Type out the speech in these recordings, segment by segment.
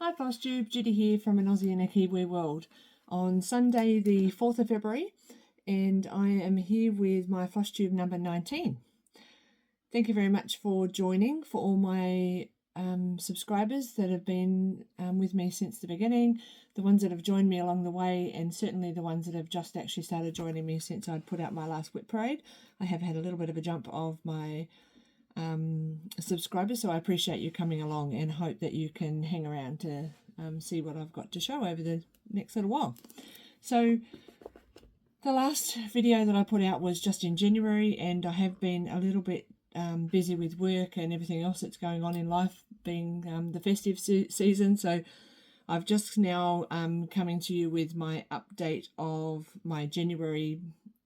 Hi Flosstube, Judy here from an Aussie and a Kiwi world on Sunday the 4th of February, and I am here with my Flosstube number 19. Thank you very much for joining, for all my subscribers that have been with me since the beginning, the ones that have joined me along the way, and certainly the ones that have just actually started joining me since I'd put out my last WIP parade. I have had a little bit of a jump of my subscribers, so I appreciate you coming along and hope that you can hang around to see what I've got to show over the next little while. So the last video that I put out was just in January, and I have been a little bit busy with work and everything else that's going on in life, being the festive season. So I've just now coming to you with my update of my January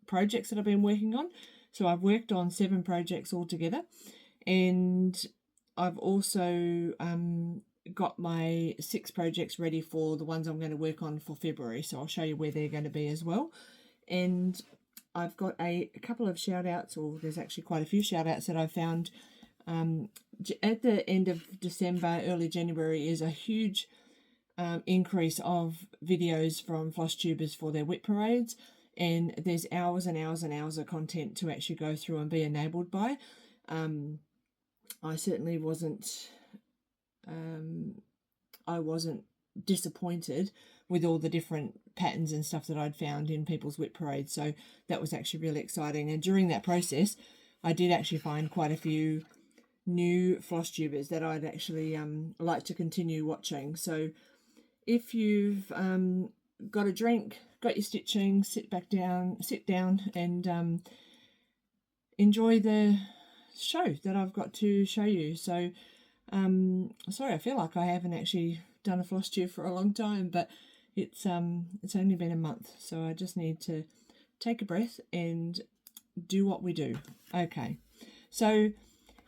projects that I've been working on. So I've worked on 7 projects altogether, and I've also got my 6 projects ready for the ones I'm going to work on for February. So I'll show you where they're going to be as well. And I've got a couple of shout outs, or there's actually quite a few shout outs that I found at the end of December, early January is a huge increase of videos from Flosstubers for their WIP parades. And there's hours and hours and hours of content to actually go through and be enabled by. I certainly wasn't disappointed with all the different patterns and stuff that I'd found in people's WIP parades. So that was actually really exciting. And during that process, I did actually find quite a few new Flosstubers that I'd actually like to continue watching. So if you've got a drink, got your stitching, sit down and enjoy the show that I've got to show you. So sorry, I feel like I haven't actually done a Flosstube for a long time, but it's only been a month, so I just need to take a breath and do what we do. Okay, so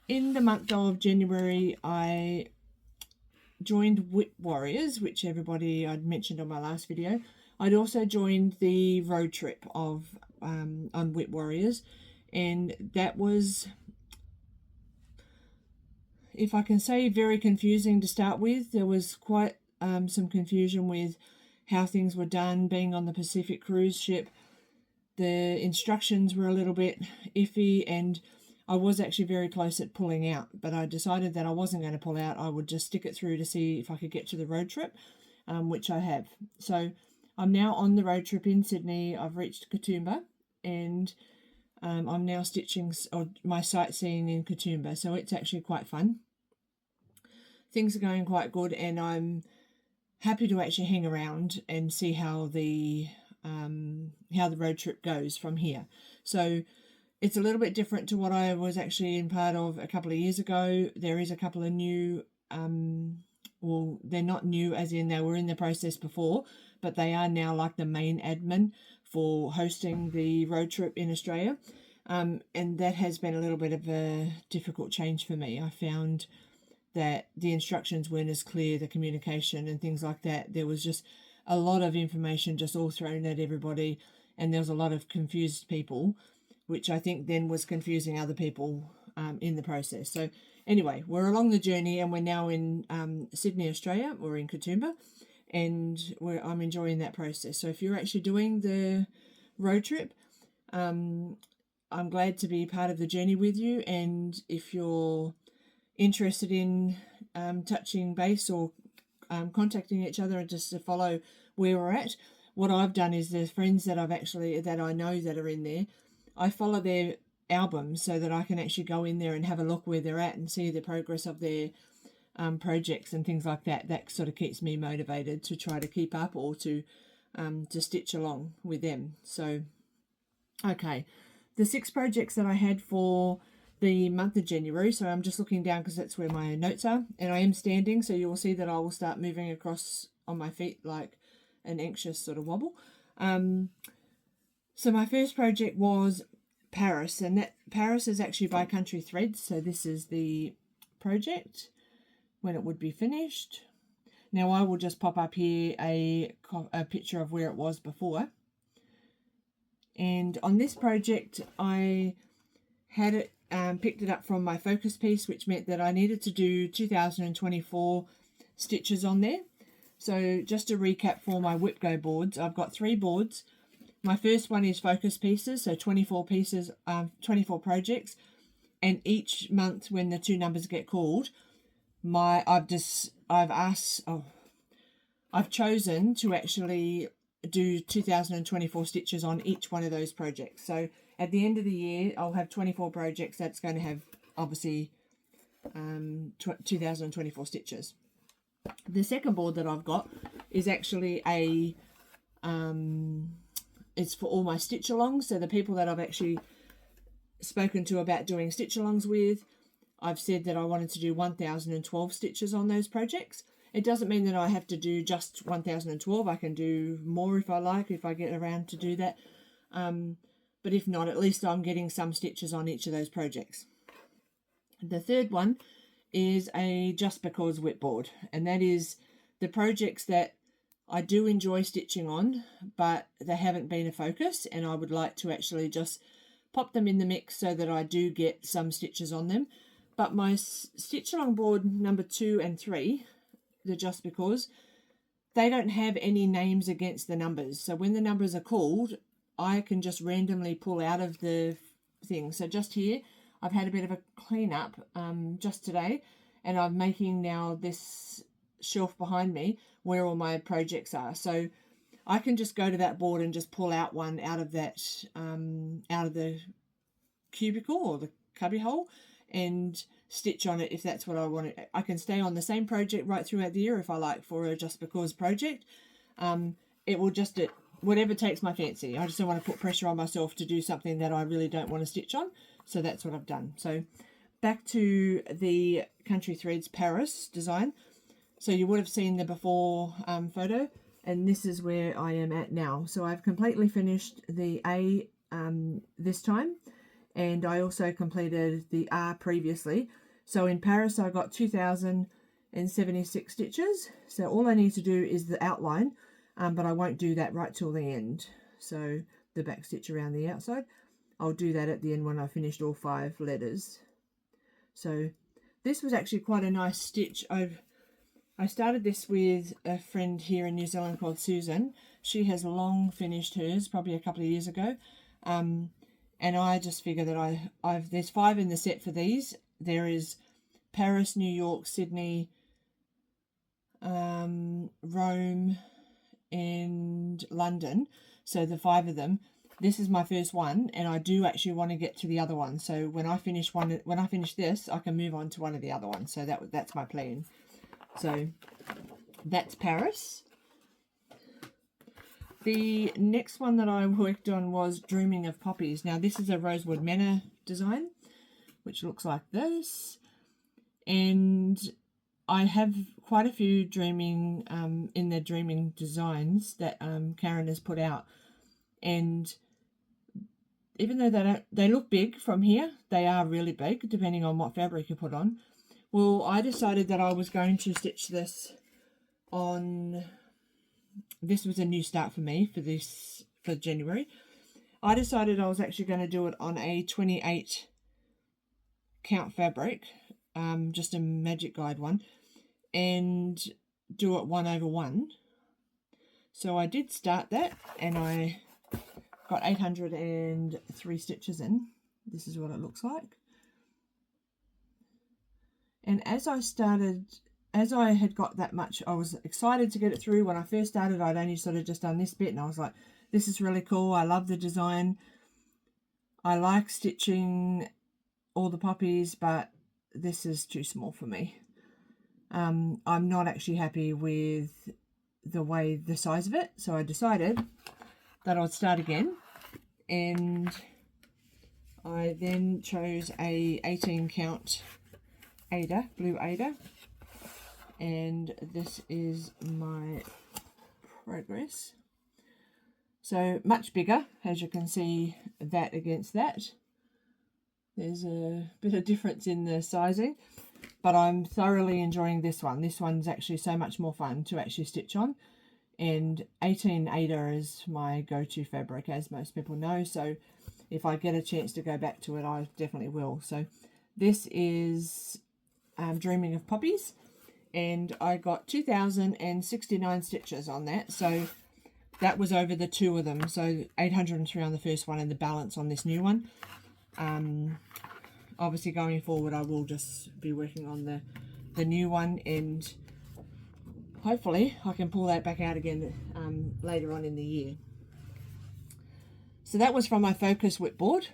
in the month of January I joined WIP Warriors, which everybody I'd mentioned on my last video. I'd also joined the road trip of on WIP Warriors, and that was, if I can say, very confusing to start with. There was quite some confusion with how things were done. Being on the Pacific cruise ship, the instructions were a little bit iffy, and I was actually very close at pulling out, but I decided that I wasn't going to pull out. I would just stick it through to see if I could get to the road trip, which I have. So I'm now on the road trip in Sydney. I've reached Katoomba, and I'm now stitching my sightseeing in Katoomba, so it's actually quite fun. Things are going quite good, and I'm happy to actually hang around and see how the road trip goes from here. So it's a little bit different to what I was actually in part of a couple of years ago. There is a couple of new, well, they're not new as in they were in the process before, but they are now like the main admin for hosting the road trip in Australia. And that has been a little bit of a difficult change for me. I found that the instructions weren't as clear, the communication and things like that. There was just a lot of information just all thrown at everybody, and there was a lot of confused people, which I think then was confusing other people in the process. So anyway, we're along the journey, and we're now in Sydney, Australia. We're in Katoomba, and I'm enjoying that process. So if you're actually doing the road trip, I'm glad to be part of the journey with you. And if you're interested in touching base or contacting each other and just to follow where we're at, what I've done is the friends that I know that are in there, I follow their albums so that I can actually go in there and have a look where they're at and see the progress of their projects and things like that. That sort of keeps me motivated to try to keep up or to stitch along with them. So, okay, the 6 projects that I had for the month of January, so I'm just looking down because that's where my notes are, and I am standing, so you will see that I will start moving across on my feet like an anxious sort of wobble. So my first project was Paris, and that Paris is actually by Country Threads. So this is the project when it would be finished. Now I will just pop up here a picture of where it was before. And on this project I had it picked it up from my focus piece, which meant that I needed to do 2024 stitches on there. So just to recap for my WIP Go boards, I've got 3 boards. My first one is focus pieces, so 24 pieces, 24 projects, and each month when the 2 numbers get called, I've chosen to actually do 2024 stitches on each one of those projects. So at the end of the year, I'll have 24 projects. That's going to have obviously 2024 stitches. The second board that I've got is actually it's for all my stitch alongs. So the people that I've actually spoken to about doing stitch alongs with, I've said that I wanted to do 1012 stitches on those projects. It doesn't mean that I have to do just 1012. I can do more if I like, if I get around to do that. But if not, at least I'm getting some stitches on each of those projects. The third one is a Just Because WIP board, and that is the projects that I do enjoy stitching on, but they haven't been a focus, and I would like to actually just pop them in the mix so that I do get some stitches on them. But my stitch along board number 2 and 3, the Just Because, they don't have any names against the numbers. So when the numbers are called, I can just randomly pull out of the thing. So just here, I've had a bit of a clean up just today, and I'm making now this shelf behind me where all my projects are. So I can just go to that board and just pull out one out of that, out of the cubicle or the cubby hole, and stitch on it if that's what I want. I can stay on the same project right throughout the year if I like for a Just Because project. It will just, whatever takes my fancy. I just don't want to put pressure on myself to do something that I really don't want to stitch on. So that's what I've done. So back to the Country Threads Paris design. So you would have seen the before photo, and this is where I am at now. So I've completely finished the A this time, and I also completed the R previously. So in Paris I got 2076 stitches. So all I need to do is the outline, but I won't do that right till the end. So the back stitch around the outside, I'll do that at the end when I finished all 5 letters. So this was actually quite a nice stitch. I started this with a friend here in New Zealand called Susan. She has long finished hers, probably a couple of years ago. And I just figured that there's 5 in the set for these. There is Paris, New York, Sydney, Rome, and London. So the 5 of them. This is my first one, and I do actually want to get to the other one. So when I finish this, I can move on to one of the other ones. So that's my plan. So that's Paris. The next one that I worked on was Dreaming of Poppies. Now this is a Rosewood Manor design, which looks like this. And I have quite a few dreaming in the dreaming designs that Karen has put out. And even though they look big from here, they are really big depending on what fabric you put on. Well, I decided that I was going to stitch this on, this was a new start for me for January. I decided I was actually going to do it on a 28 count fabric, just a Magic Guide one, and do it 1/1. So I did start that, and I got 803 stitches in. This is what it looks like. And as I had got that much, I was excited to get it through. When I first started, I'd only sort of just done this bit, and I was like, this is really cool. I love the design. I like stitching all the poppies, but this is too small for me. I'm not actually happy with the size of it. So I decided that I'd start again, and I then chose a 18 count Ada, blue Ada, and this is my progress. So much bigger, as you can see, that against that. There's a bit of difference in the sizing, but I'm thoroughly enjoying this one. This one's actually so much more fun to actually stitch on, and 18 Ada is my go-to fabric, as most people know, so if I get a chance to go back to it, I definitely will. So this is Dreaming of Poppies, and I got 2,069 stitches on that. So that was over the two of them. So 803 on the first one and the balance on this new one. Obviously going forward I will just be working on the new one, and hopefully I can pull that back out again later on in the year. So that was from my Focus WIP board.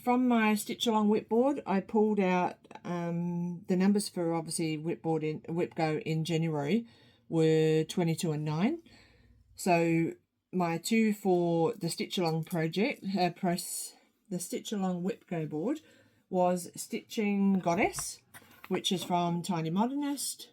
From my Stitch Along WIP board, I pulled out the numbers for obviously WIP Go in January were 22 and 9. So my two for the Stitch Along project, the Stitch Along WIP Go board, was Stitching Goddess, which is from Tiny Modernist.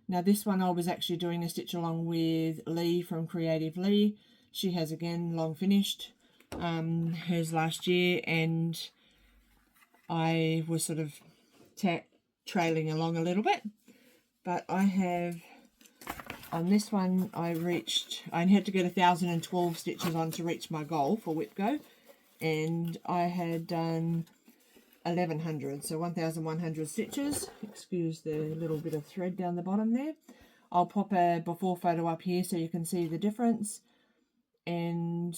Now this one I was actually doing a stitch along with Lee from Creative Lee. She has again long finished hers last year, and I was sort of trailing along a little bit. But I have, on this one, I had to get 1,012 stitches on to reach my goal for WIP Go, and I had done 1,100, so 1,100 stitches. Excuse the little bit of thread down the bottom there. I'll pop a before photo up here so you can see the difference. And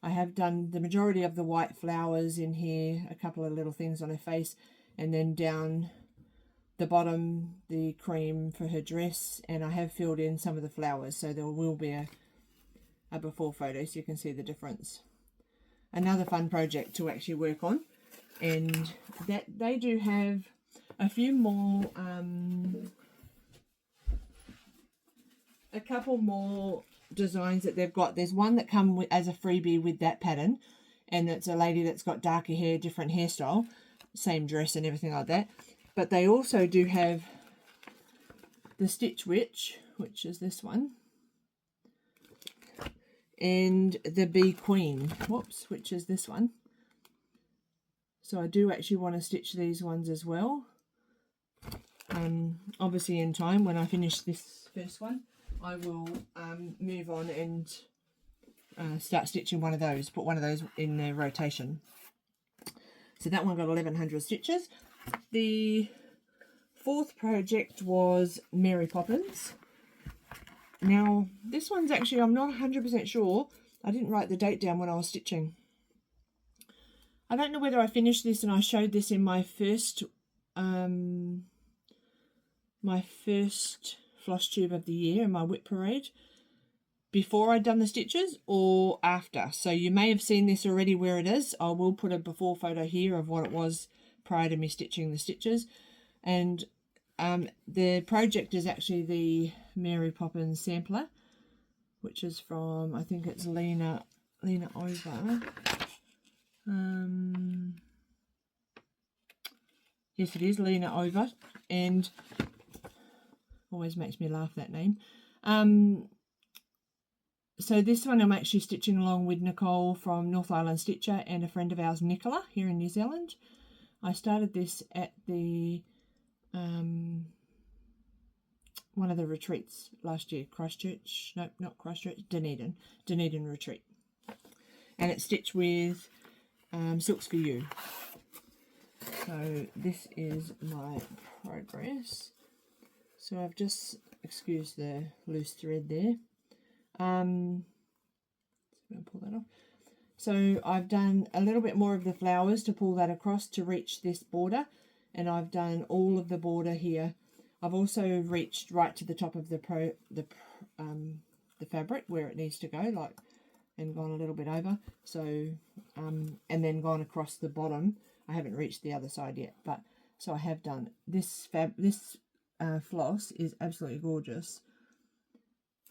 I have done the majority of the white flowers in here, a couple of little things on her face, and then down the bottom the cream for her dress, and I have filled in some of the flowers, so there will be a before photo so you can see the difference. Another fun project to actually work on, and that they do have a few more a couple more designs that they've got. There's one that come as a freebie with that pattern, and it's a lady that's got darker hair, different hairstyle, same dress and everything like that. But they also do have the Stitch Witch, which is this one, and the Bee Queen, whoops, which is this one. So I do actually want to stitch these ones as well. Obviously in time, when I finish this first one, I will move on and start stitching one of those, put one of those in the rotation. So that one got 1,100 stitches. The fourth project was Mary Poppins. Now this one's actually, I'm not 100% sure. I didn't write the date down when I was stitching. I don't know whether I finished this and I showed this in my first Flosstube of the year in my WIP parade, before I'd done the stitches or after. So you may have seen this already where it is. I will put a before photo here of what it was prior to me stitching the stitches. And the project is actually the Mary Poppins sampler, which is from, I think it's Lena Over. Yes, it is Lena Over, and always makes me laugh, that name. So this one I'm actually stitching along with Nicole from North Island Stitcher and a friend of ours, Nicola, here in New Zealand. I started this at the one of the retreats last year, Christchurch, nope, not Christchurch, Dunedin retreat, and it's stitched with Silks for You. So this is my progress. So I've just, excuse the loose thread there. I'm going to pull that off. So I've done a little bit more of the flowers to pull that across to reach this border, and I've done all of the border here. I've also reached right to the top of the fabric where it needs to go, like, and gone a little bit over. So and then gone across the bottom. I haven't reached the other side yet, but so I have done this. Floss is absolutely gorgeous.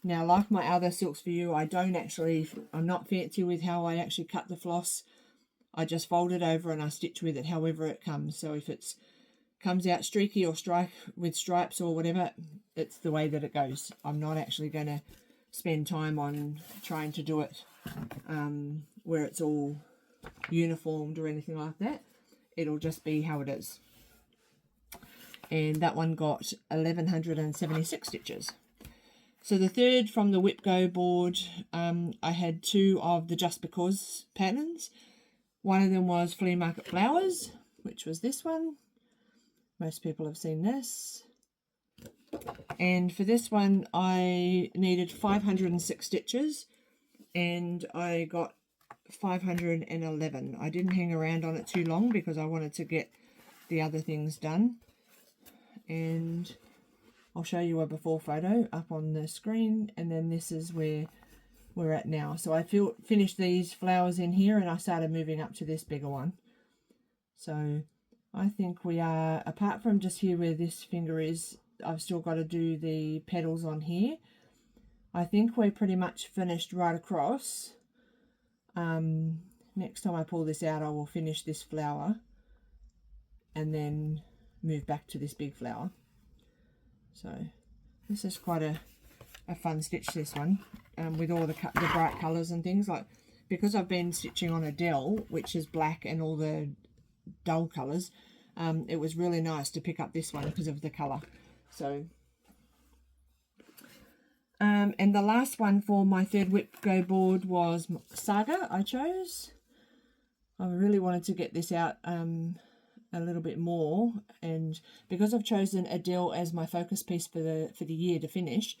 Now, like my other Silks for You, I'm not fancy with how I actually cut the floss. I just fold it over and I stitch with it however it comes. So if it comes out streaky or with stripes or whatever, it's the way that it goes. I'm not actually going to spend time on trying to do it where it's all uniformed or anything like that. It'll just be how it is. And that one got 1,176 stitches. So the third from the WIP Go board, I had two of the Just Because patterns. One of them was Flea Market Flowers, which was this one. Most people have seen this. And for this one, I needed 506 stitches, and I got 511. I didn't hang around on it too long because I wanted to get the other things done. And I'll show you a before photo up on the screen, and then this is where we're at now. So I finished these flowers in here, and I started moving up to this bigger one. So I think we are, apart from just here where this finger is, I've still got to do the petals on here. I think we're pretty much finished right across. Next time I pull this out, I will finish this flower and then move back to this big flower. So this is quite a fun stitch, this one, with all the bright colours and things. Like, because I've been stitching on a Dell, which is black, and all the dull colours, it was really nice to pick up this one because of the colour. So and the last one for my third WIP Go board was Saga. I chose. I really wanted to get this out a little bit more, and because I've chosen Adele as my focus piece for the year to finish,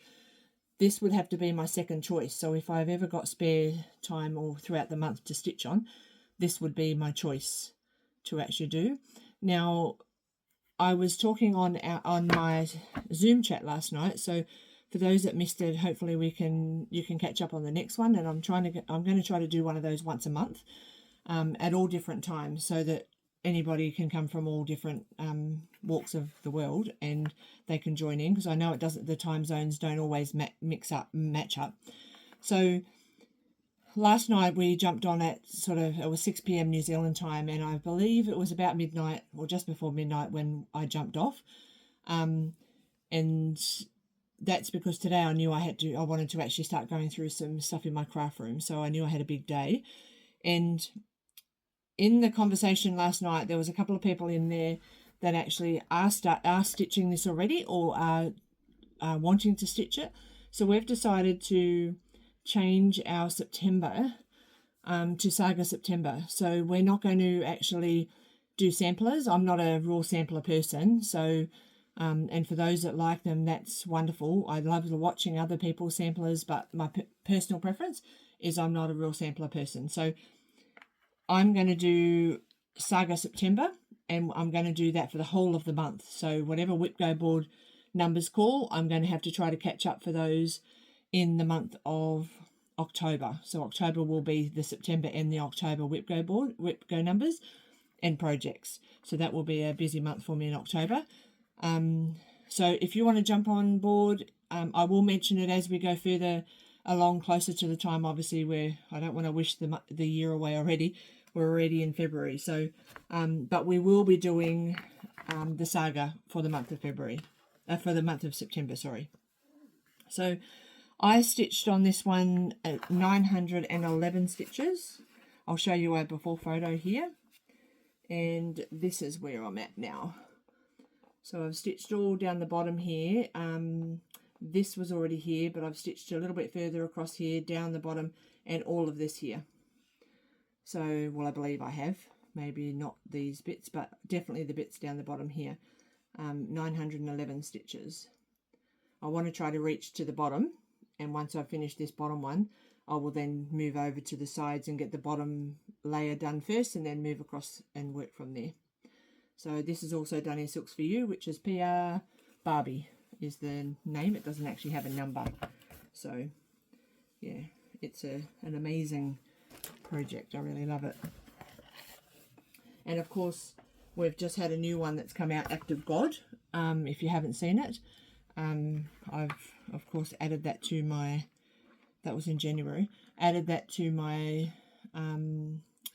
this would have to be my second choice. So if I've ever got spare time or throughout the month to stitch on, this would be my choice to actually do. Now, I was talking on my Zoom chat last night, so for those that missed it, hopefully you can catch up on the next one. And I'm going to try to do one of those once a month, at all different times, so that anybody can come from all different walks of the world and they can join in, because I know the time zones don't always match up. So last night we jumped on at it was 6 p.m. New Zealand time, and I believe it was about midnight or just before midnight when I jumped off. And that's because today I knew I wanted to actually start going through some stuff in my craft room, so I knew I had a big day. And in the conversation last night, there was a couple of people in there that actually are stitching this already, or are wanting to stitch it. So we've decided to change our September to Saga September. So we're not going to actually do samplers. I'm not a raw sampler person, so and for those that like them, that's wonderful. I love watching other people's samplers, but my personal preference is I'm not a real sampler person. So I'm going to do Saga September, and I'm going to do that for the whole of the month. So whatever WIP Go board numbers call, I'm going to have to try to catch up for those in the month of October. So October will be the September and the October WIP Go numbers and projects. So that will be a busy month for me in October. So if you want to jump on board, I will mention it as we go further along, closer to the time, obviously, where I don't want to wish the year away already. We're already in February. So, but we will be doing the Saga for the month of September, sorry. So I stitched on this one at 911 stitches. I'll show you a before photo here. And this is where I'm at now. So I've stitched all down the bottom here. This was already here, but I've stitched a little bit further across here, down the bottom, and all of this here. So, well, I believe I have. Maybe not these bits, but definitely the bits down the bottom here. 911 stitches. I want to try to reach to the bottom, and once I've finished this bottom one, I will then move over to the sides and get the bottom layer done first, and then move across and work from there. So this is also done in Silks for You, which is PR Barbie is the name. It doesn't actually have a number. So yeah, it's an amazing project. I really love it. And of course, we've just had a new one that's come out, Act of God. If you haven't seen it, I've of course added that to my, that was in January, added that to my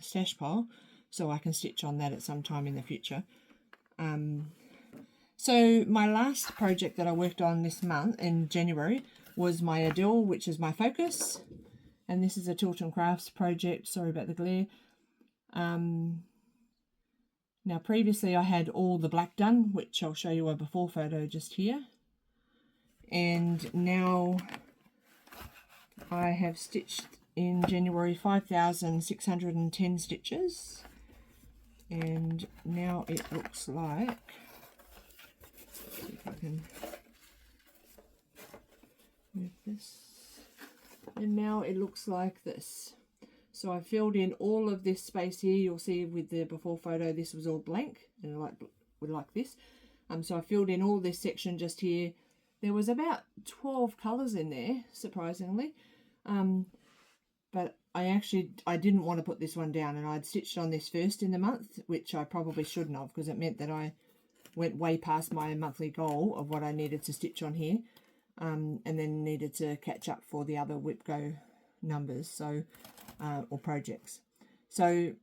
stash pile, so I can stitch on that at some time in the future. So my last project that I worked on this month in January was my Adele, which is my focus, and this is a Tilton Crafts project. Sorry about the glare. Now previously I had all the black done, which I'll show you a before photo just here, and now I have stitched in January 5,610 stitches, and now it looks like if I can move this. And now it looks like this. So I filled in all of this space here. You'll see with the before photo, this was all blank and like this. So I filled in all this section just here. There was about 12 colours in there, surprisingly. But I didn't want to put this one down, and I'd stitched on this first in the month, which I probably shouldn't have, because it meant that I went way past my monthly goal of what I needed to stitch on here, and then needed to catch up for the other WIP Go numbers, so or projects. So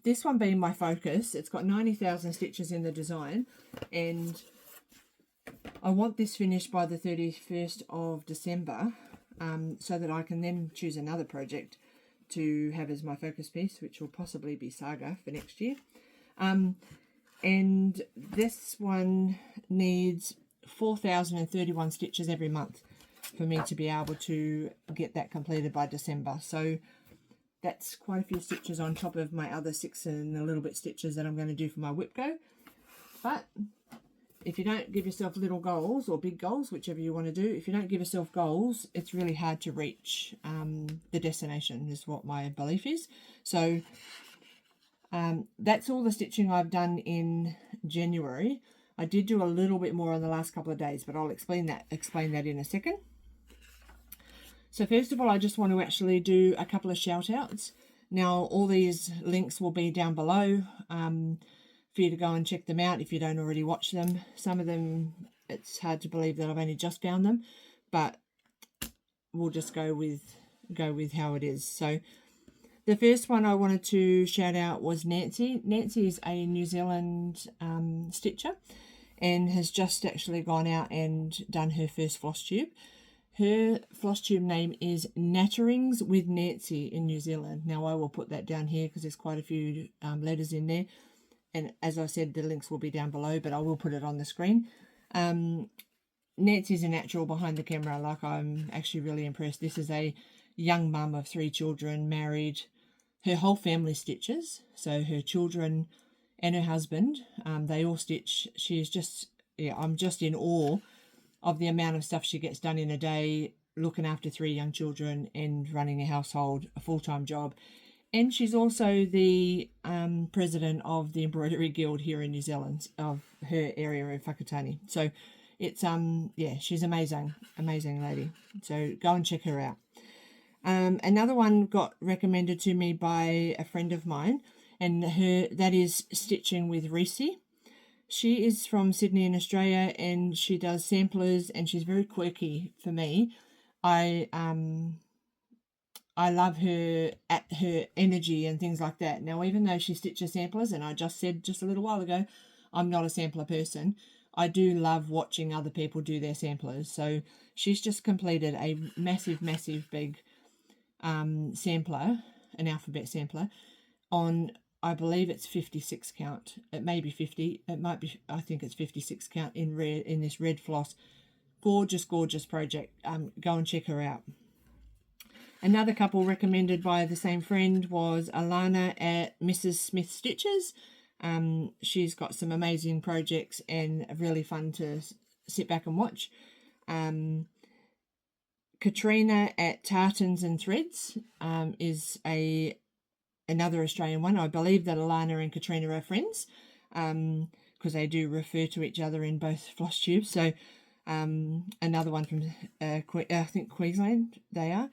this one being my focus, it's got 90,000 stitches in the design, and I want this finished by the 31st of December, so that I can then choose another project to have as my focus piece, which will possibly be Saga for next year. And this one needs 4,031 stitches every month for me to be able to get that completed by December. So that's quite a few stitches on top of my other 6 and a little bit stitches that I'm going to do for my WIP Go. But if you don't give yourself little goals or big goals, whichever you want to do, if you don't give yourself goals, it's really hard to reach the destination, is what my belief is. So that's all the stitching I've done in January. I did do a little bit more on the last couple of days, but I'll explain that in a second. So first of all, I just want to actually do a couple of shout outs. Now, all these links will be down below for you to go and check them out if you don't already watch them. Some of them, it's hard to believe that I've only just found them, but we'll just go with how it is. So the first one I wanted to shout out was Nancy. Nancy is a New Zealand stitcher and has just actually gone out and done her first Flosstube. Her Flosstube name is Natterings with Nancy in New Zealand. Now I will put that down here because there's quite a few letters in there. And as I said, the links will be down below, but I will put it on the screen. Nancy's a natural behind the camera. Like, I'm actually really impressed. This is a young mum of 3 children, married. Her whole family stitches. So her children and her husband, they all stitch. She is just, I'm just in awe of the amount of stuff she gets done in a day, looking after 3 young children and running a household, a full-time job. And she's also the president of the Embroidery Guild here in New Zealand, of her area of Whakatane. So it's, yeah, she's amazing lady. So go and check her out. Another one got recommended to me by a friend of mine, and that is Stitching with Reecie. She is from Sydney in Australia, and she does samplers, and she's very quirky for me. I love her energy and things like that. Now, even though she stitches samplers, and I just said just a little while ago, I'm not a sampler person, I do love watching other people do their samplers. So she's just completed a massive big sampler, an alphabet sampler, on, I believe it's 56 count. It may be 50. It might be, I think it's 56 count in this red floss. Gorgeous project. Go and check her out. Another couple recommended by the same friend was Alanna at Mrs. Smith Stitches. She's got some amazing projects and really fun to sit back and watch. Katrina at Tartans and Threads is another Australian one. I believe that Alanna and Katrina are friends because they do refer to each other in both Flosstubes. So another one from I think Queensland they are.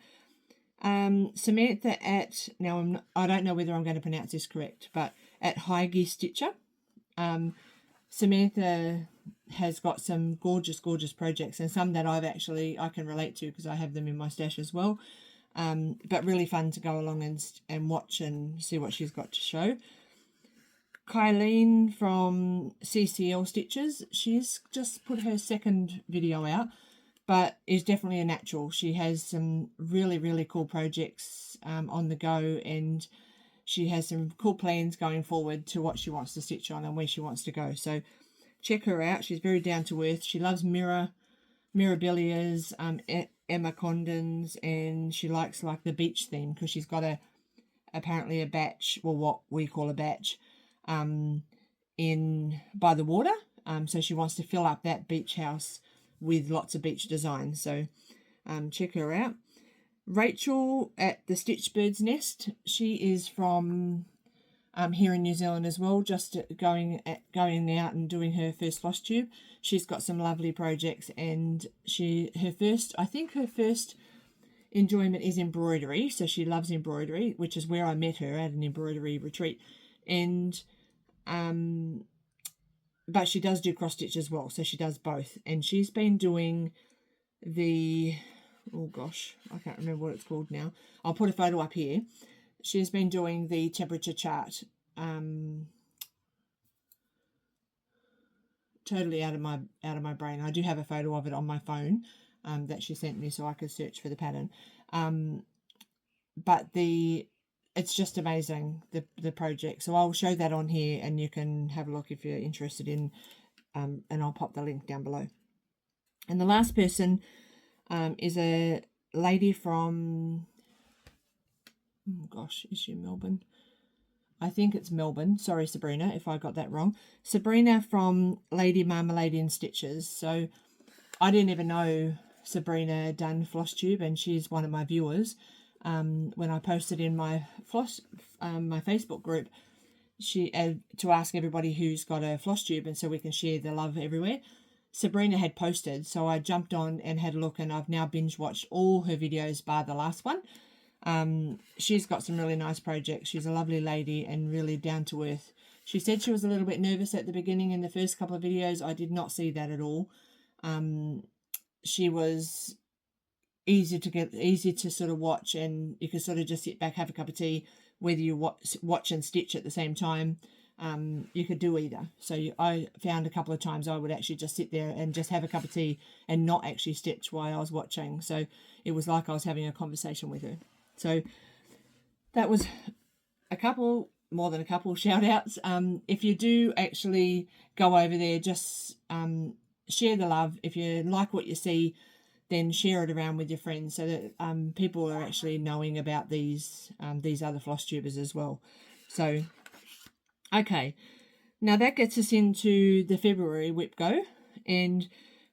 Samantha at, now I don't know whether I'm going to pronounce this correct, but at Heige Stitcher. Samantha has got some gorgeous projects, and some that I can relate to because I have them in my stash as well. But really fun to go along and watch and see what she's got to show. Kyleen from CCL Stitches, she's just put her second video out, but is definitely a natural. She has some really cool projects on the go, and she has some cool plans going forward to what she wants to stitch on and where she wants to go. So check her out. She's very down to earth. She loves Mirabilias, Emma Condons, and she likes like the beach theme because she's got apparently a batch, or what we call a batch, in by the water, So she wants to fill up that beach house with lots of beach designs. So check her out. Rachael at the Stitch Bird's Nest. She is from here in New Zealand as well, just going out and doing her first Flosstube. She's got some lovely projects, and her first enjoyment is embroidery. So she loves embroidery, which is where I met her, at an embroidery retreat. And but she does do cross stitch as well, so she does both. And she's been doing the, oh gosh, I can't remember what it's called now. I'll put a photo up here. She's been doing the temperature chart, totally out of my brain. I do have a photo of it on my phone that she sent me, so I could search for the pattern. But it's just amazing, the project. So I'll show that on here, and you can have a look if you're interested in, and I'll pop the link down below. And the last person is a lady from, oh gosh, is she Melbourne? I think it's Melbourne. Sorry, Sabrina, if I got that wrong. Sabrina from Lady Marmalade in Stitches. So I didn't even know Sabrina done Flosstube, and she's one of my viewers. When I posted in my my Facebook group, to ask everybody who's got a Flosstube, and so we can share the love everywhere. Sabrina had posted, so I jumped on and had a look, and I've now binge watched all her videos bar the last one. She's got some really nice projects. She's a lovely lady and really down to earth. She said she was a little bit nervous at the beginning in the first couple of videos. I did not see that at all. She was easy to sort of watch, and you could sort of just sit back, have a cup of tea, whether you watch and stitch at the same time. You could do either. So I found a couple of times I would actually just sit there and just have a cup of tea and not actually stitch while I was watching. So it was like I was having a conversation with her. So that was more than a couple shout outs. If you do actually go over there, just share the love. If you like what you see, then share it around with your friends, so that people are actually knowing about these other Flosstubers as well. So, okay, now that gets us into the February WIP Go, and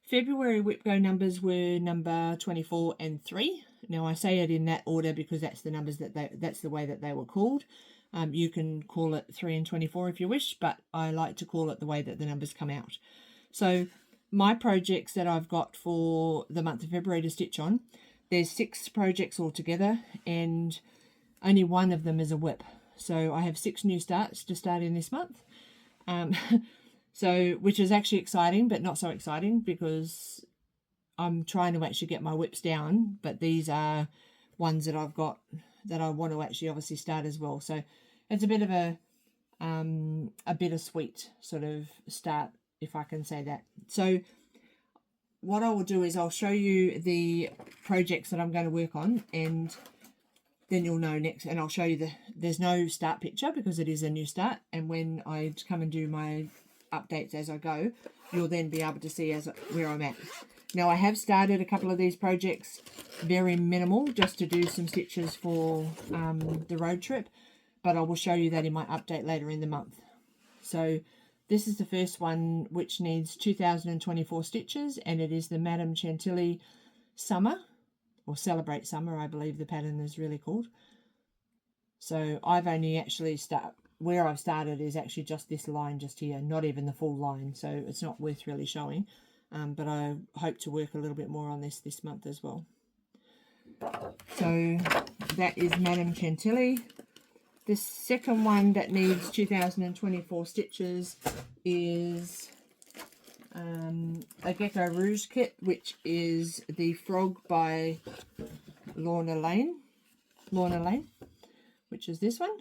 February WIP Go numbers were number 24 and 3. Now I say it in that order because that's the numbers that's the way that they were called. You can call it 3 and 24 if you wish, but I like to call it the way that the numbers come out. So my projects that I've got for the month of February to stitch on, there's 6 projects altogether, and only one of them is a WIP. So I have 6 new starts to start in this month. So, which is actually exciting, but not so exciting because I'm trying to actually get my WIPs down, but these are ones that I've got that I want to actually obviously start as well. So it's a bit of a bittersweet sort of start, if I can say that. So what I will do is I'll show you the projects that I'm going to work on, and then you'll know next, and I'll show you there's no start picture because it is a new start, and when I come and do my updates as I go, you'll then be able to see where I'm at. Now I have started a couple of these projects, very minimal, just to do some stitches for the road trip, but I will show you that in my update later in the month. So this is the first one, which needs 2024 stitches, and it is the Madame Chantilly Summer, or Celebrate Summer, I believe the pattern is really called. So I've only actually where I've started is actually just this line just here, not even the full line, so it's not worth really showing. But I hope to work a little bit more on this month as well. So that is Madame Chantilly. The second one that needs 2024 stitches is a Gecko Rouge kit, which is the Frog by Lorna Lane, which is this one.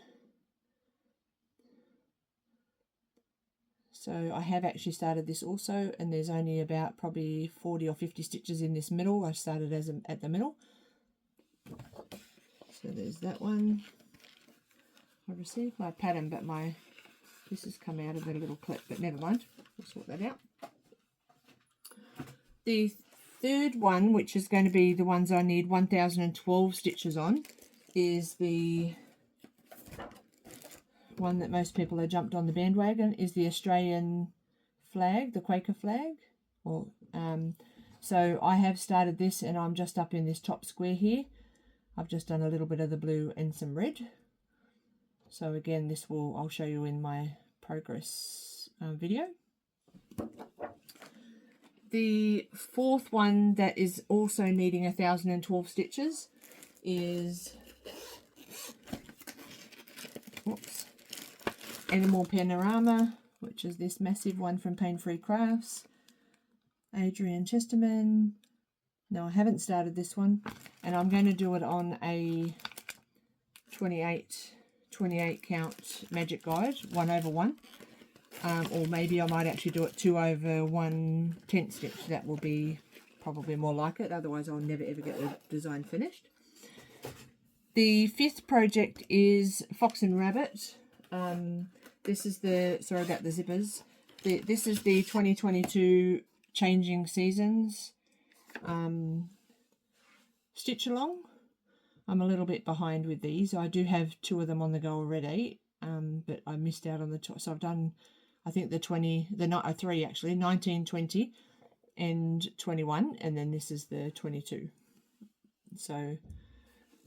So I have actually started this also, and there's only about probably 40 or 50 stitches in this middle. I started at the middle. So there's that one. I received my pattern, but this has come out of a little clip, but never mind. We'll sort that out. The third one, which is going to be the ones I need 1012 stitches on, is the one that most people have jumped on the bandwagon, is the Australian flag, the Quaker flag. So I have started this, and I'm just up in this top square here. I've just done a little bit of the blue and some red. So again, I'll show you in my progress video. The fourth one that is also needing 1,012 stitches is Animal Panorama, which is this massive one from Pain Free Crafts. Adrian Chesterman. No, I haven't started this one, and I'm going to do it on a 28 count magic guide, 1/1, or maybe I might actually do it 2/1 tent stitch. That will be probably more like it, otherwise I'll never ever get the design finished. The fifth project is Fox and Rabbit. This is sorry about the zippers. This is the 2022 Changing Seasons stitch along. I'm a little bit behind with these. I do have 2 of them on the go already, but I missed out on the top. So I've done, I think the 3 actually, 19, 20 and 21, and then this is the 22. So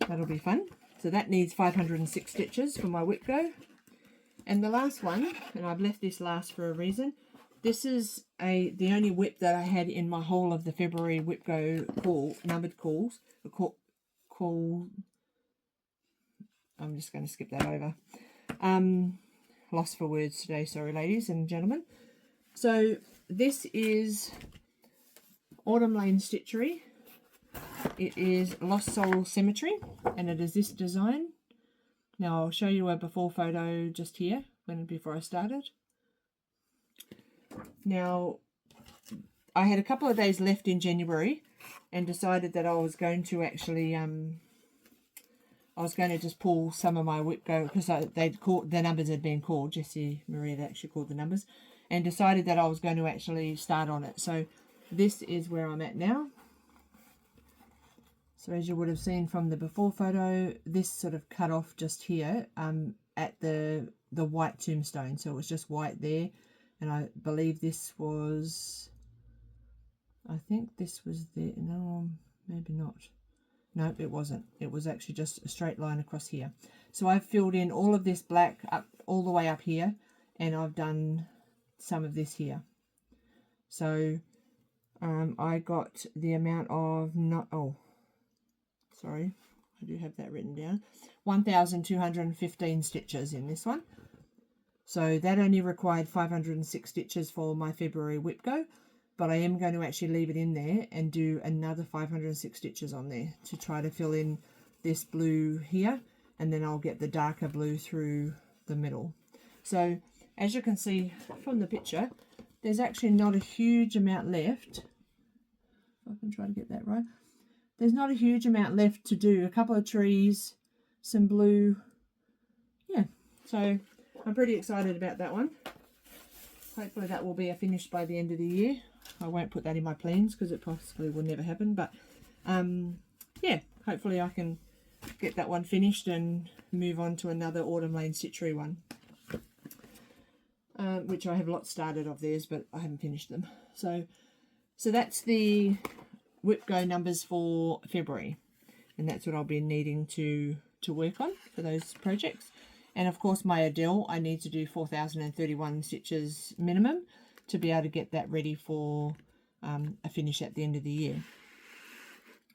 that'll be fun. So that needs 506 stitches for my WIP Go. And the last one, and I've left this last for a reason, this is the only WIP that I had in my whole of the February WIP Go numbered calls. I'm just going to skip that over. Lost for words today, sorry ladies and gentlemen. So this is Autumn Lane Stitchery. It is Lost Soul Cemetery, and it is this design. Now I'll show you a before photo just here, before I started. Now, I had a couple of days left in January and decided that I was going to actually, just pull some of my WIP Go, because the numbers had been called. Jessie Maria had actually called the numbers, and decided that I was going to actually start on it. So this is where I'm at now. So as you would have seen from the before photo, this sort of cut off just here at the white tombstone. So it was just white there. And I believe this was, I think this was the, no, maybe not. No, it wasn't. It was actually just a straight line across here. So I've filled in all of this black up all the way up here, and I've done some of this here. So I got the amount of, sorry, I do have that written down, 1,215 stitches in this one. So that only required 506 stitches for my February WIP Go, but I am going to actually leave it in there and do another 506 stitches on there to try to fill in this blue here, and then I'll get the darker blue through the middle. So as you can see from the picture, there's actually not a huge amount left. If I can try to get that right. There's not a huge amount left to do. A couple of trees, some blue. Yeah, so I'm pretty excited about that one. Hopefully that will be finished by the end of the year. I won't put that in my plans because it possibly will never happen. But yeah, hopefully I can get that one finished and move on to another Autumn Lane Stitchery one. Which I have lots started of theirs, but I haven't finished them. So that's the WIP Go numbers for February. And that's what I'll be needing to work on for those projects. And of course my Adele, I need to do 4,031 stitches minimum to be able to get that ready for a finish at the end of the year.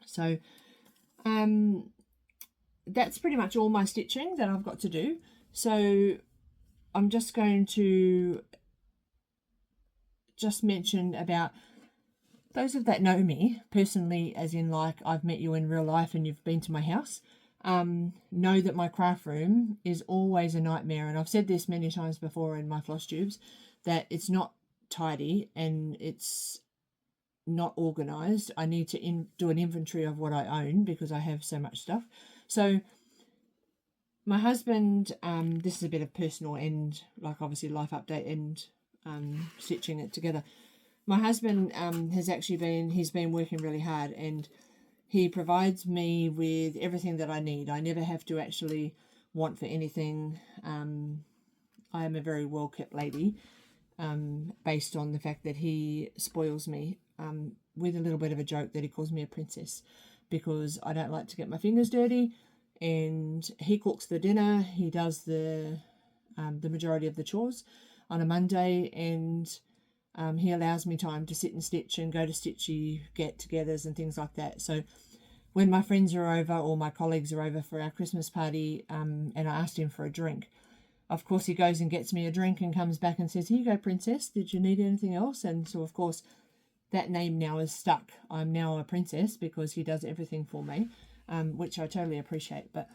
So that's pretty much all my stitching that I've got to do. So I'm just going to mention about those of that know me personally, as in like I've met you in real life and you've been to my house. Know that my craft room is always a nightmare, and I've said this many times before in my Flosstubes, that it's not tidy and it's not organized. I need to do an inventory of what I own because I have so much stuff. So my husband, this is a bit of personal and like obviously life update and stitching it together. My husband he's been working really hard, and he provides me with everything that I need. I never have to actually want for anything. I am a very well-kept lady. based on the fact that he spoils me, with a little bit of a joke that he calls me a princess because I don't like to get my fingers dirty, and he cooks the dinner, he does the majority of the chores on a Monday, and he allows me time to sit and stitch and go to stitchy get-togethers and things like that. So when my friends are over or my colleagues are over for our Christmas party, and I asked him for a drink, of course he goes and gets me a drink and comes back and says, "Here you go, princess, did you need anything else?" And so of course that name now is stuck. I'm now a princess because he does everything for me, which I totally appreciate. But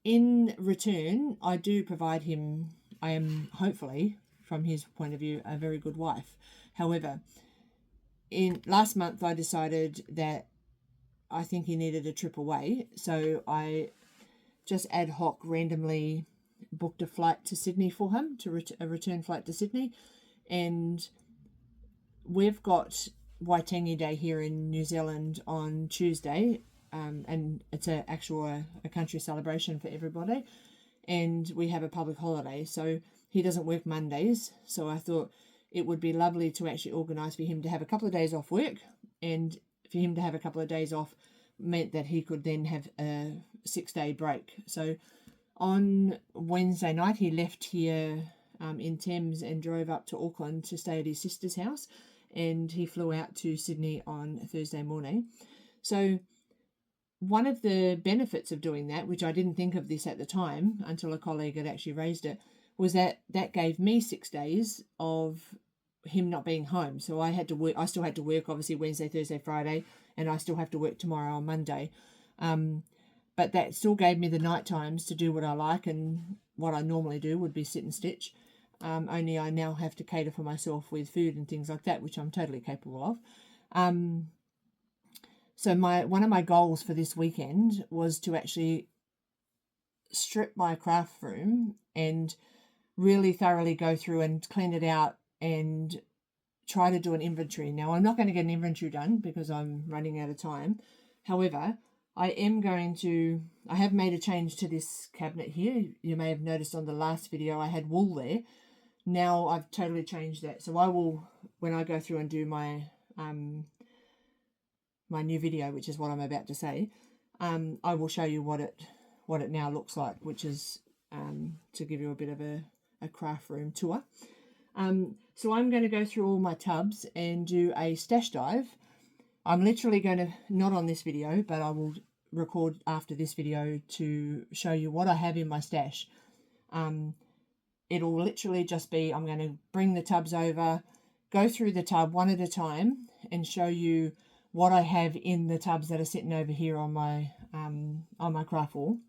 in return, I do provide him, I am hopefully, from his point of view, a very good wife. However, in last month I decided that I think he needed a trip away, so I just ad hoc randomly booked a flight to Sydney for him, a return flight to Sydney, and we've got Waitangi Day here in New Zealand on Tuesday, and it's a country celebration for everybody, and we have a public holiday, so he doesn't work Mondays. So I thought it would be lovely to actually organise for him to have a couple of days off work, and for him to have a couple of days off meant that he could then have a 6-day break. So on Wednesday night he left here in Thames and drove up to Auckland to stay at his sister's house, and he flew out to Sydney on Thursday morning. So one of the benefits of doing that, which I didn't think of this at the time until a colleague had actually raised it, was that gave me 6 days of him not being home. So I had to work. I still had to work, obviously, Wednesday, Thursday, Friday, and I still have to work tomorrow on Monday. But that still gave me the night times to do what I like, and what I normally do would be sit and stitch. Only I now have to cater for myself with food and things like that, which I'm totally capable of. So one of my goals for this weekend was to actually strip my craft room and really thoroughly go through and clean it out and try to do an inventory. Now, I'm not going to get an inventory done because I'm running out of time. However, I have made a change to this cabinet here. You may have noticed on the last video I had wool there. Now I've totally changed that. So I will, when I go through and do my my new video, which is what I'm about to say, I will show you what it now looks like, which is to give you a bit of a craft room tour. So I'm going to go through all my tubs and do a stash dive. I'm literally going to, not on this video, but I will record after this video to show you what I have in my stash. It'll literally just be, I'm going to bring the tubs over, go through the tub one at a time and show you what I have in the tubs that are sitting over here on my craft wall.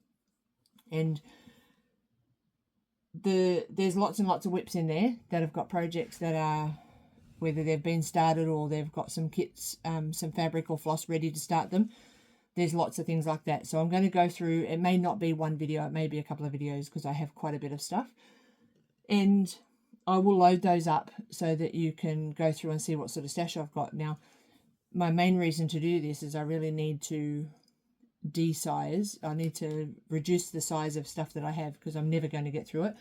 And there's lots and lots of WIPs in there that have got projects that are, whether they've been started or they've got some kits, some fabric or floss ready to start them. There's lots of things like that. So I'm going to go through, it may not be one video, it may be a couple of videos because I have quite a bit of stuff. And I will load those up so that you can go through and see what sort of stash I've got. Now, my main reason to do this is I really need to de-size. I need to reduce the size of stuff that I have because I'm never going to get through it.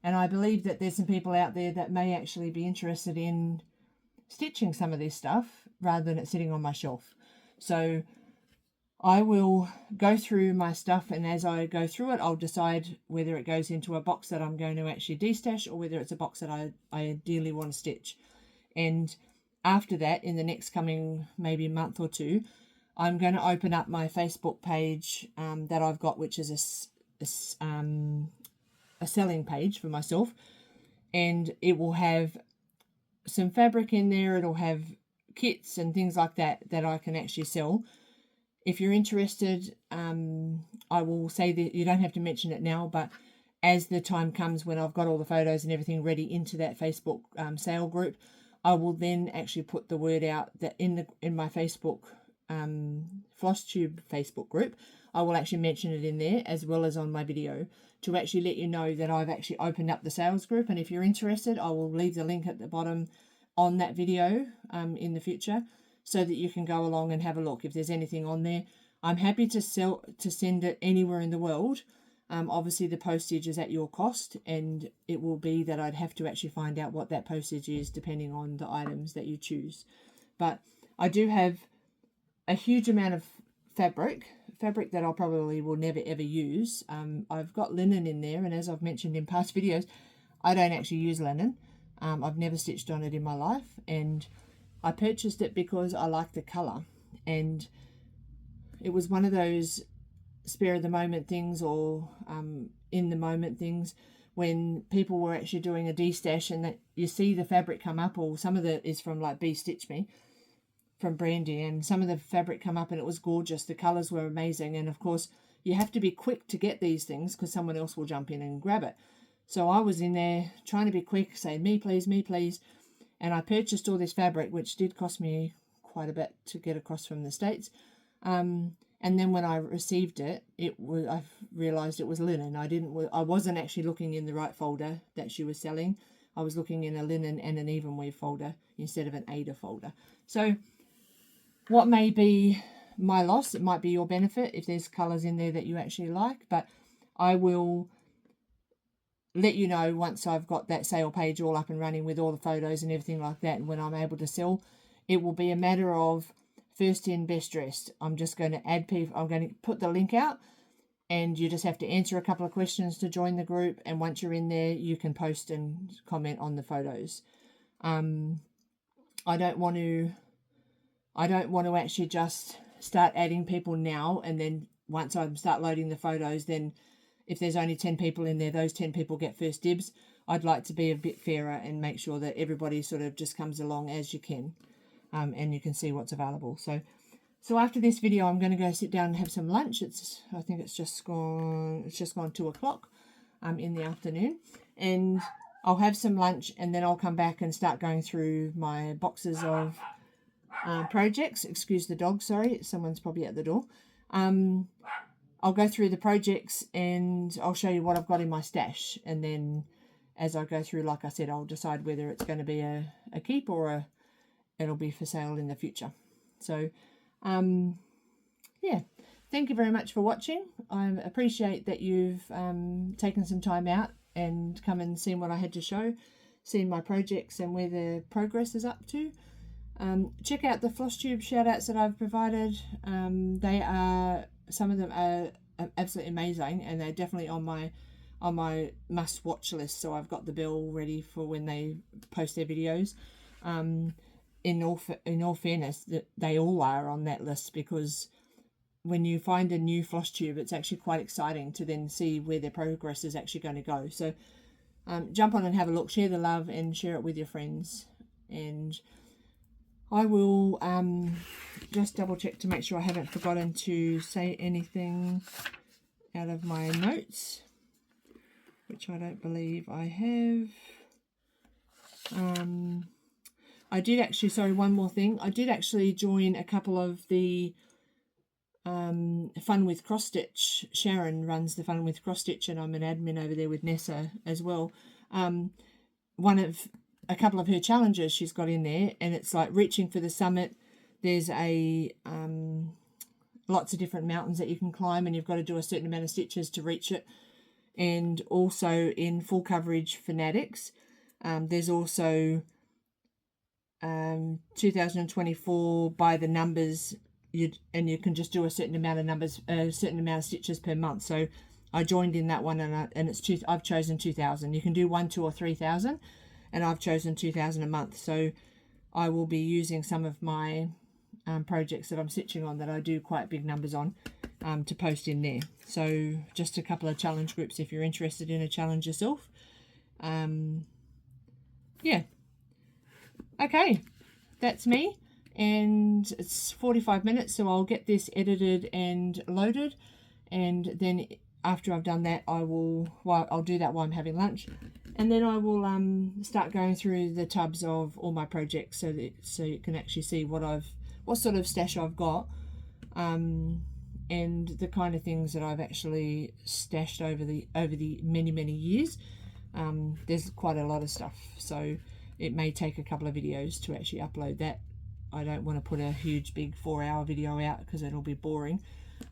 And I believe that there's some people out there that may actually be interested in stitching some of this stuff rather than it sitting on my shelf. So I will go through my stuff, and as I go through it, I'll decide whether it goes into a box that I'm going to actually de-stash or whether it's a box that I ideally want to stitch. And after that, in the next coming maybe month or two, I'm going to open up my Facebook page that I've got, which is a selling page for myself, and it will have some fabric in there. It'll have kits and things like that I can actually sell. If you're interested, I will say that you don't have to mention it now, but as the time comes when I've got all the photos and everything ready into that Facebook sale group, I will then actually put the word out that in my Facebook Flosstube Facebook group, I will actually mention it in there as well as on my video to actually let you know that I've actually opened up the sales group. And if you're interested, I will leave the link at the bottom on that video in the future, so that you can go along and have a look if there's anything on there. I'm happy to send it anywhere in the world. Obviously the postage is at your cost, and it will be that I'd have to actually find out what that postage is depending on the items that you choose. But I do have a huge amount of fabric that I'll probably will never ever use. I've got linen in there, and as I've mentioned in past videos, I don't actually use linen. I've never stitched on it in my life, and I purchased it because I like the colour, and it was one of those spare of the moment things, or in the moment things, when people were actually doing a de-stash and that you see the fabric come up, or some of it is from like Bee Stitch Me from Brandy, and some of the fabric come up and it was gorgeous. The colours were amazing, and of course you have to be quick to get these things because someone else will jump in and grab it. So I was in there trying to be quick, saying me please, and I purchased all this fabric, which did cost me quite a bit to get across from the States. And then when I received it, I realised it was linen. I wasn't actually looking in the right folder that she was selling. I was looking in a linen and an even weave folder instead of an Ada folder. So what may be my loss, it might be your benefit if there's colours in there that you actually like, but I will let you know once I've got that sale page all up and running with all the photos and everything like that, and when I'm able to sell. It will be a matter of first in, best dressed. I'm just going to add people. I'm going to put the link out, and you just have to answer a couple of questions to join the group, and once you're in there you can post and comment on the photos. I don't want to actually just start adding people now, and then once I start loading the photos, then if there's only 10 people in there, those 10 people get first dibs. I'd like to be a bit fairer and make sure that everybody sort of just comes along as you can, and you can see what's available. So after this video, I'm going to go sit down and have some lunch. I think it's just gone 2 o'clock in the afternoon, and I'll have some lunch, and then I'll come back and start going through my boxes of projects. Excuse the dog, sorry, someone's probably at the door. I'll go through the projects and I'll show you what I've got in my stash, and then as I go through, like I said, I'll decide whether it's going to be a keep or it'll be for sale in the future. So yeah, thank you very much for watching. I appreciate that you've taken some time out and come and seen what I had to show, seen my projects and where the progress is up to. Check out the Flosstube shoutouts that I've provided. Some of them are absolutely amazing, and they're definitely on my must watch list. So I've got the bell ready for when they post their videos. In all fairness, that they all are on that list, because when you find a new Flosstube, it's actually quite exciting to then see where their progress is actually going to go. So jump on and have a look, share the love and share it with your friends. And I will just double check to make sure I haven't forgotten to say anything out of my notes, which I don't believe I have. I did actually, sorry, one more thing. I did actually join a couple of the Fun with Cross Stitch. Sharon runs the Fun with Cross Stitch, and I'm an admin over there with Nessa as well. A couple of her challenges she's got in there, and it's like reaching for the summit. There's lots of different mountains that you can climb, and you've got to do a certain amount of stitches to reach it. And also in full coverage fanatics, there's also 2024 by the numbers, and you can just do a certain amount of numbers, a certain amount of stitches per month. So I joined in that one, and I've chosen 2,000. You can do 1, 2 or 3,000, and I've chosen 2,000 a month. So I will be using some of my projects that I'm stitching on, that I do quite big numbers on, to post in there. So just a couple of challenge groups if you're interested in a challenge yourself. Yeah. Okay, that's me, and it's 45 minutes, so I'll get this edited and loaded, and then after I've done that, I'll do that while I'm having lunch, and then I will start going through the tubs of all my projects, so you can actually see what sort of stash I've got, and the kind of things that I've actually stashed over the many years. There's quite a lot of stuff, so it may take a couple of videos to actually upload that. I don't want to put a huge big 4-hour video out because it'll be boring.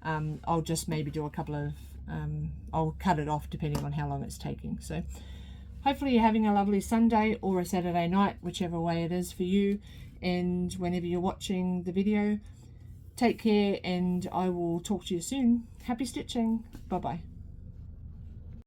I'll just maybe do a couple of I'll cut it off depending on how long it's taking. So hopefully you're having a lovely Sunday or a Saturday night, whichever way it is for you. And whenever you're watching the video, take care, and I will talk to you soon. Happy stitching. Bye bye.